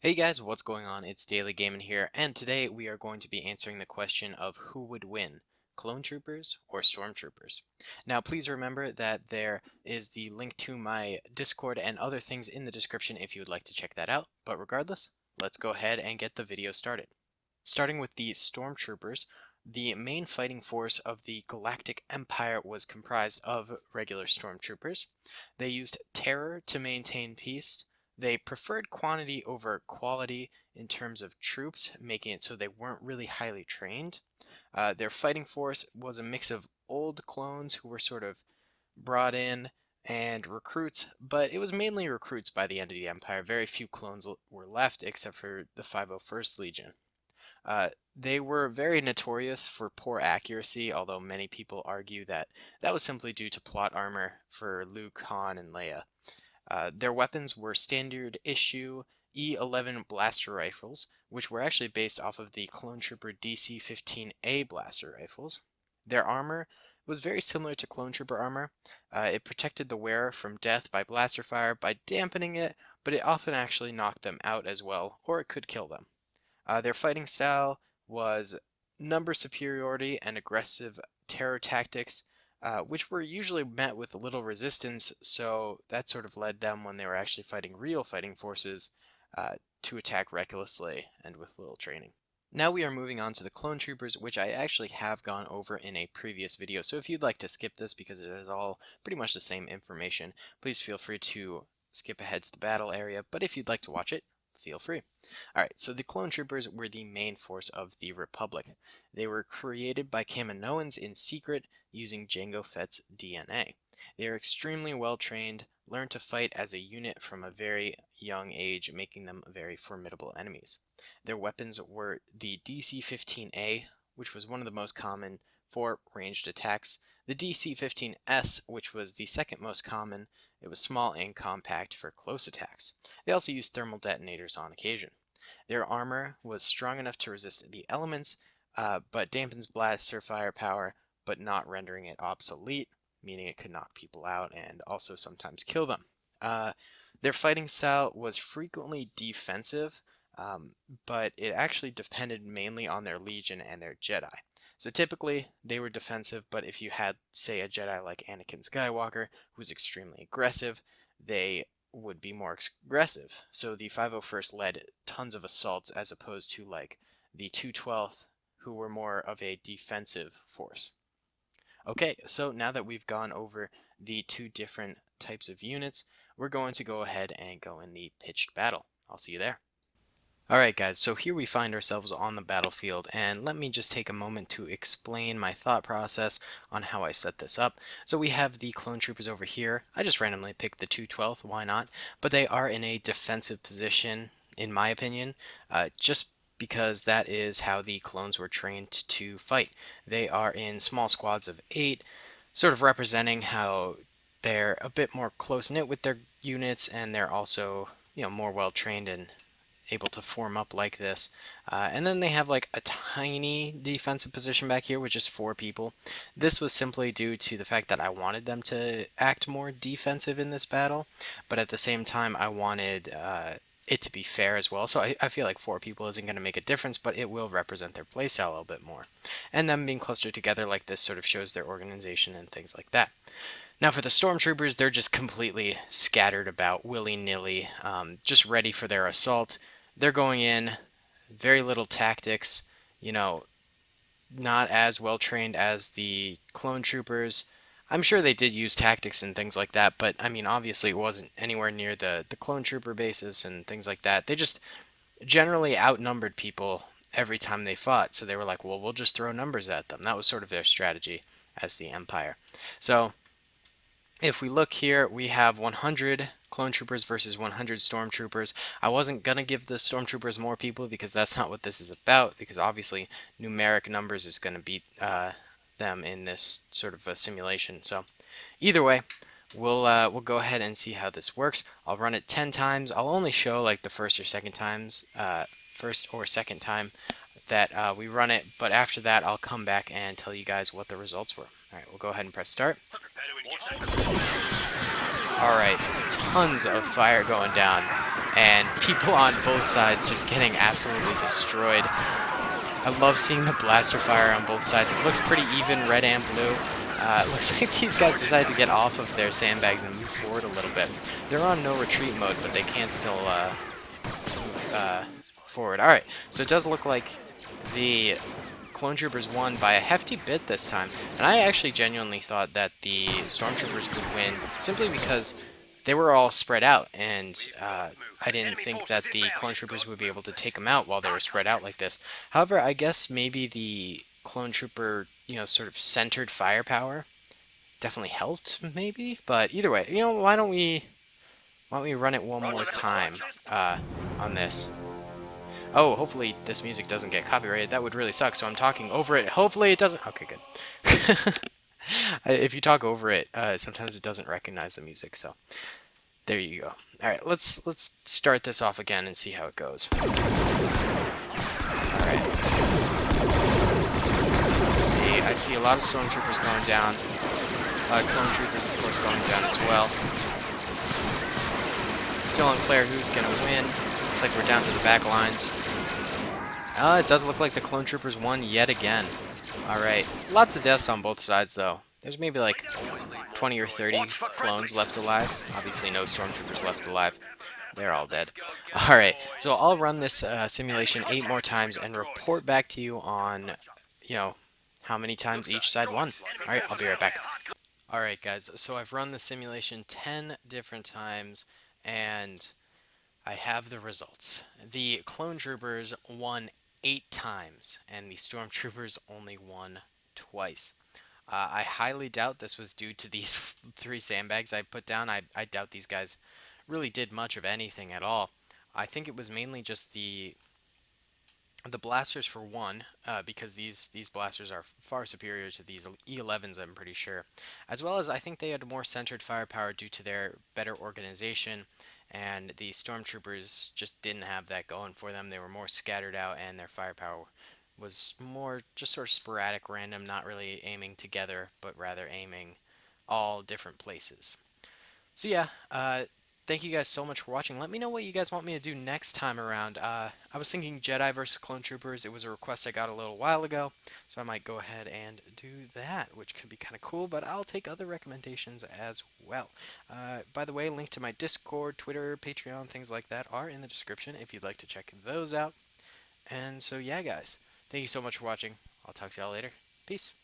Hey guys, what's going on? It's Daley Gaming here, and today we are going to be answering the question of who would win, clone troopers or stormtroopers. Now, please remember that there is the link to my Discord and other things in the description if you would like to check that out. But regardless, let's go ahead and get the video started. Starting with the stormtroopers, the main fighting force of the Galactic Empire was comprised of regular stormtroopers. They used terror to maintain peace. They preferred quantity over quality in terms of troops, making it so they weren't really highly trained. Their fighting force was a mix of old clones who were sort of brought in and recruits, but it was mainly recruits by the end of the Empire. Very few clones were left except for the 501st Legion. They were very notorious for poor accuracy, although many people argue that that was simply due to plot armor for Luke, Han, and Leia. Their weapons were standard issue E11 blaster rifles, which were actually based off of the Clone Trooper DC-15A blaster rifles. Their armor was very similar to Clone Trooper armor. It protected the wearer from death by blaster fire by dampening it, but it often actually knocked them out as well, or it could kill them. Their fighting style was number superiority and aggressive terror tactics, which were usually met with little resistance, so that sort of led them, when they were actually fighting real fighting forces, to attack recklessly and with little training. Now we are moving on to the clone troopers, which I actually have gone over in a previous video, so if you'd like to skip this because it is all pretty much the same information, please feel free to skip ahead to the battle area, but if you'd like to watch it, feel free. Alright, so the clone troopers were the main force of the Republic. They were created by Kaminoans in secret using Jango Fett's DNA. They are extremely well trained, learned to fight as a unit from a very young age, making them very formidable enemies. Their weapons were the DC-15A, which was one of the most common for ranged attacks, the DC-15S, which was the second most common. It was small and compact for close attacks. They also used thermal detonators on occasion. Their armor was strong enough to resist the elements, but dampens blaster firepower, but not rendering it obsolete, meaning it could knock people out and also sometimes kill them. Their fighting style was frequently defensive, but it actually depended mainly on their Legion and their Jedi. So typically they were defensive, but if you had, say, a Jedi like Anakin Skywalker, who was extremely aggressive, they would be more aggressive. So the 501st led tons of assaults as opposed to like the 212th, who were more of a defensive force. Okay, so now that we've gone over the two different types of units, we're going to go ahead and go in the pitched battle. I'll see you there. Alright guys, so here we find ourselves on the battlefield, and let me just take a moment to explain my thought process on how I set this up. So we have the clone troopers over here. I just randomly picked the 212th, why not? But they are in a defensive position, in my opinion, just because that is how the clones were trained to fight. They are in small squads of 8, sort of representing how they're a bit more close-knit with their units, and they're also, more well-trained and able to form up like this. And then they have like a tiny defensive position back here, which is 4 people. This was simply due to the fact that I wanted them to act more defensive in this battle, but at the same time I wanted it to be fair as well. So I feel like 4 people isn't going to make a difference, but it will represent their playstyle a little bit more. And them being clustered together like this sort of shows their organization and things like that. Now for the Stormtroopers, they're just completely scattered about willy-nilly, just ready for their assault. They're going in, very little tactics, not as well trained as the clone troopers. I'm sure they did use tactics and things like that, but I mean, obviously it wasn't anywhere near the clone trooper basis and things like that. They just generally outnumbered people every time they fought, so they were like, well, we'll just throw numbers at them. That was sort of their strategy as the Empire. So if we look here, we have 100 clone troopers versus 100 stormtroopers. I wasn't going to give the stormtroopers more people because that's not what this is about, because obviously numeric numbers is going to beat them in this sort of a simulation. So either way, we'll go ahead and see how this works. I'll run it 10 times. I'll only show like the first or second time that we run it, but after that I'll come back and tell you guys what the results were. Alright, we'll go ahead and press start. Alright, tons of fire going down, and people on both sides just getting absolutely destroyed. I love seeing the blaster fire on both sides. It looks pretty even, red and blue. It looks like these guys decided to get off of their sandbags and move forward a little bit. They're on no retreat mode, but they can still move forward. Alright, so it does look like the Clone Troopers won by a hefty bit this time, and I actually genuinely thought that the Stormtroopers would win simply because they were all spread out, and I didn't think that the Clone Troopers would be able to take them out while they were spread out like this. However, I guess maybe the Clone Trooper, sort of centered firepower definitely helped, maybe? But either way, why don't we run it one more time on this? Oh, hopefully this music doesn't get copyrighted. That would really suck, so I'm talking over it. Hopefully it doesn't. Okay, good. If you talk over it, sometimes it doesn't recognize the music, so there you go. Alright, let's start this off again and see how it goes. Alright. Let's see, I see a lot of Stormtroopers going down. A lot of Clone Troopers, of course, going down as well. Still unclear who's going to win. Looks like we're down to the back lines. It does look like the Clone Troopers won yet again. Alright, lots of deaths on both sides, though. There's maybe like 20 or 30 clones left alive. Obviously no Stormtroopers left alive. They're all dead. Alright, so I'll run this simulation 8 more times and report back to you on, how many times each side won. Alright, I'll be right back. Alright guys, so I've run the simulation 10 different times, and I have the results. The Clone Troopers won 8 times, and the Stormtroopers only won twice. I highly doubt this was due to these 3 sandbags I put down. I doubt these guys really did much of anything at all. I think it was mainly just the blasters for one, because these blasters are far superior to these E11s, I'm pretty sure. As well as I think they had more centered firepower due to their better organization, and the Stormtroopers just didn't have that going for them. They were more scattered out, and their firepower was more just sort of sporadic, random, not really aiming together, but rather aiming all different places. So yeah, thank you guys so much for watching. Let me know what you guys want me to do next time around. I was thinking Jedi versus Clone Troopers. It was a request I got a little while ago, so I might go ahead and do that, which could be kind of cool, but I'll take other recommendations as well. By the way, link to my Discord, Twitter, Patreon, things like that are in the description if you'd like to check those out. And so yeah, guys, thank you so much for watching. I'll talk to y'all later. Peace.